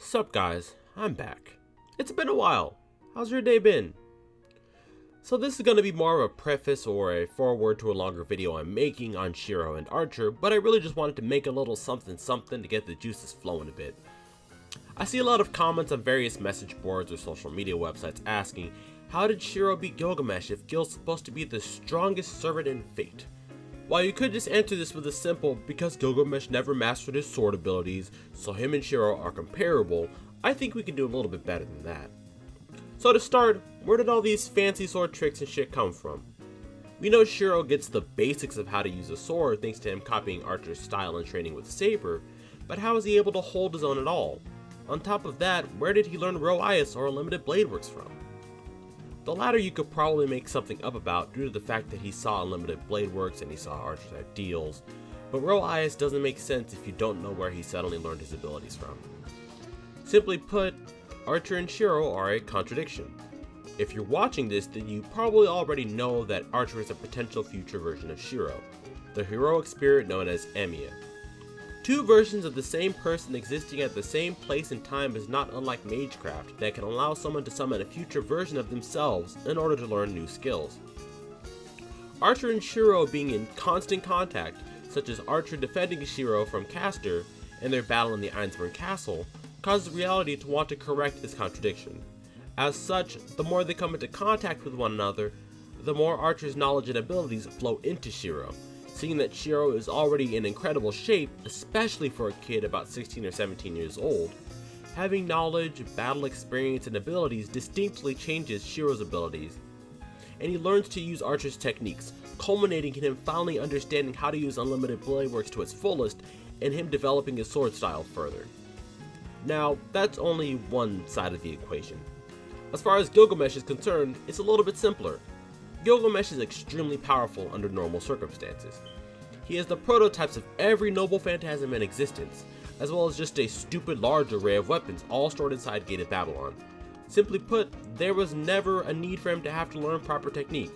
Sup guys, I'm back. It's been a while. How's your day been? So this is going to be more of a preface or a foreword to a longer video I'm making on Shiro and Archer, but I really just wanted to make a little something to get the juices flowing a bit. I see a lot of comments on various message boards or social media websites asking, how did Shiro beat Gilgamesh if Gil's supposed to be the strongest servant in fate? While you could just answer this with a simple, because Gilgamesh never mastered his sword abilities, so him and Shiro are comparable, I think we can do a little bit better than that. So to start, where did all these fancy sword tricks and shit come from? We know Shiro gets the basics of how to use a sword thanks to him copying Archer's style and training with Saber, but how is he able to hold his own at all? On top of that, where did he learn Roias or Unlimited Blade Works from? The latter you could probably make something up about due to the fact that he saw Unlimited Blade Works and he saw Archer's ideals, but Roias doesn't make sense if you don't know where he suddenly learned his abilities from. Simply put, Archer and Shiro are a contradiction. If you're watching this, then you probably already know that Archer is a potential future version of Shiro, the heroic spirit known as Emiya. Two versions of the same person existing at the same place and time is not unlike magecraft that can allow someone to summon a future version of themselves in order to learn new skills. Archer and Shiro being in constant contact, such as Archer defending Shiro from Castor and their battle in the Ainsburn Castle, causes reality to want to correct this contradiction. As such, the more they come into contact with one another, the more Archer's knowledge and abilities flow into Shiro. Seeing that Shiro is already in incredible shape, especially for a kid about 16 or 17 years old, having knowledge, battle experience, and abilities distinctly changes Shiro's abilities, and he learns to use Archer's techniques, culminating in him finally understanding how to use Unlimited Blade Works to its fullest, and him developing his sword style further. Now, that's only one side of the equation. As far as Gilgamesh is concerned, it's a little bit simpler. Gilgamesh is extremely powerful under normal circumstances. He has the prototypes of every noble phantasm in existence, as well as just a stupid large array of weapons all stored inside Gated Babylon. Simply put, there was never a need for him to have to learn proper technique,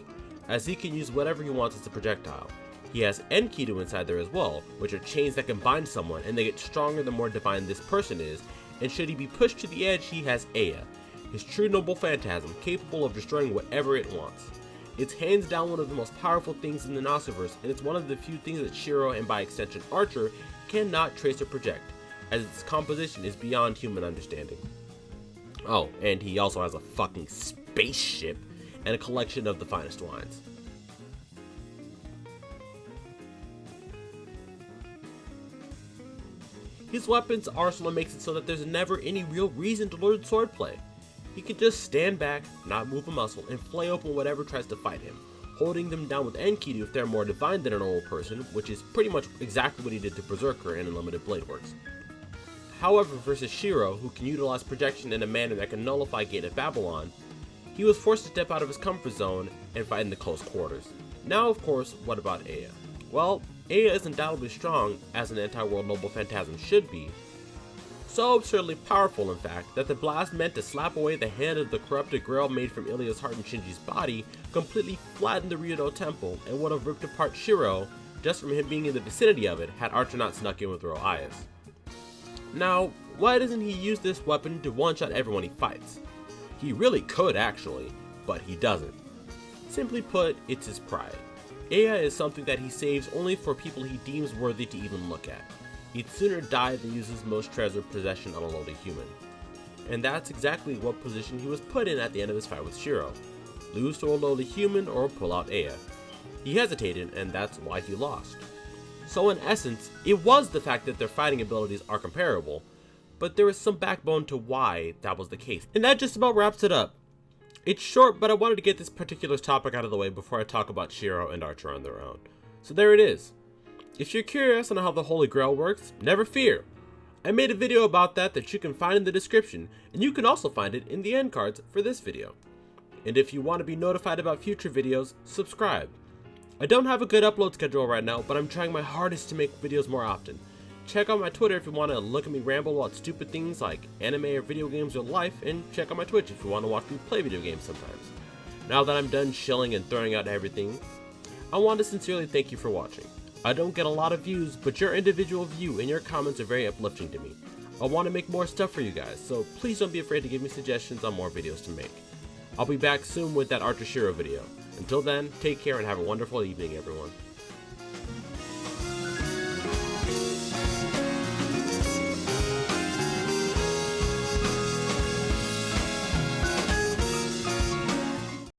as he can use whatever he wants as a projectile. He has Enkidu inside there as well, which are chains that can bind someone and they get stronger the more divine this person is, and should he be pushed to the edge, he has Ea, his true noble phantasm capable of destroying whatever it wants. It's hands down one of the most powerful things in the Nasuverse, and it's one of the few things that Shiro, and by extension Archer, cannot trace or project, as its composition is beyond human understanding. Oh, and he also has a fucking spaceship, and a collection of the finest wines. His weapons arsenal makes it so that there's never any real reason to learn swordplay. He can just stand back, not move a muscle, and flay open whatever tries to fight him, holding them down with Enkidu if they're more divine than a normal person, which is pretty much exactly what he did to Berserker in Unlimited Blade Works. However, versus Shiro, who can utilize projection in a manner that can nullify Gated Babylon, he was forced to step out of his comfort zone and fight in the close quarters. Now, of course, what about Ea? Well, Ea is undoubtedly strong, as an anti-world noble phantasm should be, so absurdly powerful in fact, that the blast meant to slap away the hand of the corrupted grail made from Ilya's heart and Shinji's body completely flattened the Ryudo temple and would have ripped apart Shiro just from him being in the vicinity of it had Archer not snuck in with Roias. Now, why doesn't he use this weapon to one-shot everyone he fights? He really could actually, but he doesn't. Simply put, it's his pride. Ea is something that he saves only for people he deems worthy to even look at. He'd sooner die than use his most treasured possession on a lowly human. And that's exactly what position he was put in at the end of his fight with Shiro. Lose to a lowly human or pull out Ea. He hesitated, and that's why he lost. So in essence, it was the fact that their fighting abilities are comparable, but there is some backbone to why that was the case. And that just about wraps it up. It's short, but I wanted to get this particular topic out of the way before I talk about Shiro and Archer on their own. So there it is. If you're curious on how the Holy Grail works, never fear. I made a video about that you can find in the description, and you can also find it in the end cards for this video. And if you want to be notified about future videos, subscribe. I don't have a good upload schedule right now, but I'm trying my hardest to make videos more often. Check out my Twitter if you want to look at me ramble about stupid things like anime or video games or life, and check out my Twitch if you want to watch me play video games sometimes. Now that I'm done chilling and throwing out everything, I want to sincerely thank you for watching. I don't get a lot of views, but your individual view and your comments are very uplifting to me. I want to make more stuff for you guys, so please don't be afraid to give me suggestions on more videos to make. I'll be back soon with that Archer Shiro video. Until then, take care and have a wonderful evening, everyone.